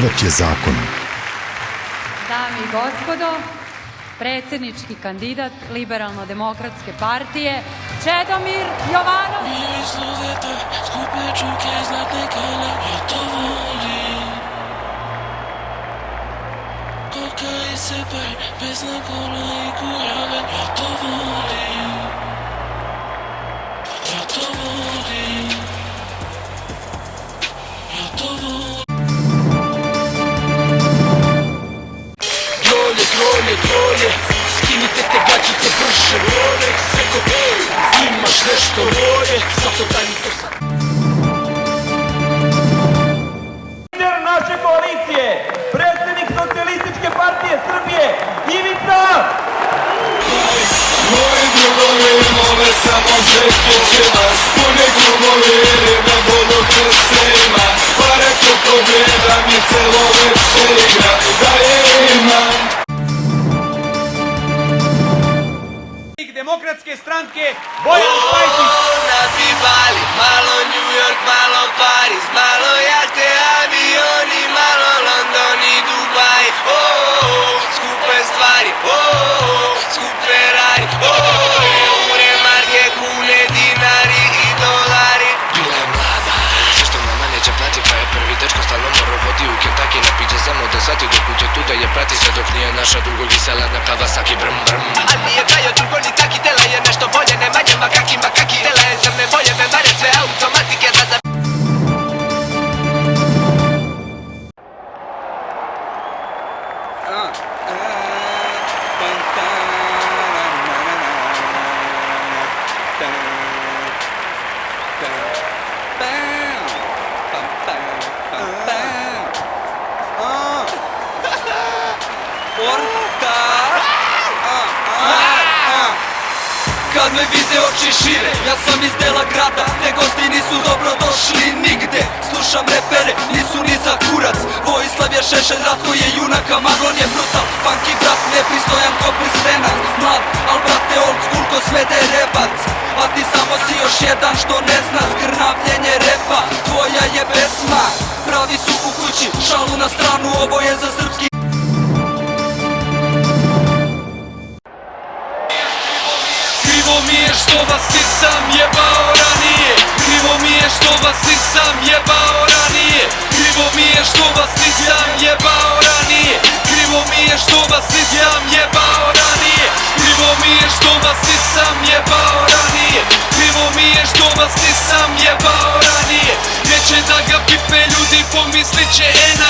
Život je zakon. Dame i gospodo, predsjednički kandidat Liberalno-demokratske partije Čedomir Jovanov. Trolje, skinite te gaćice brže, Rolex, seko, imaš nešto moje, zato daj mi to sad. Lider naše koalicije, predsjednik Socijalističke partije Srbije, Ivica! Moji drugovi mole samo žetke će vas, pune klubovi rime bodo krsima, pare koliko gledam i celo večer igra, da je imam. Demokratske stranke Bojan Pajtić. Na Bali, malo New York, malo Paris, malo jahte, avioni, malo London i Dubai. Skupe stvari, skup Ferrari, eure, marke, kune, dinari i dolari. Bila je mlada, zašto mama neće plati, pa je prvi dečko stalno moro vodi u Kentucky na piće samo da sati dok uđe tu da je prati sve dok nije naša dugo gisela na Kawasaki brum brum. Ali nije trajo dugo ni taki, tela je nešto bolje, ne manje makaki, tela je crne boje, me mare sve automatike da za... Kad me vide oči šire, ja sam iz dela grada, ne gosti nisu dobro došli nigde. Slušam repere, nisu ni za kurac, Vojislav je Šešelj, Ratko je junak, a Maglon je brutal. Funky brat, nepristojan ko prstenac, mlad, al brate old school ko Smederevac. A ti samo si još jedan što ne zna zgrnavljenje repa, tvoja je pesma. Pravi su u kući, šalu na stranu, ovo je za srpski. Krivo mi je što vas nisam jebao ranije, krivo mi je što vas nisam jebao ranije, krivo mi je što vas nisam jebao ranije, krivo mi je što vas nisam jebao ranije, krivo mi je što vas nisam jebao ranije, krivo mi je što vas nisam jebao ranije. Neće da ga pipe ljudi, pomislit će ena,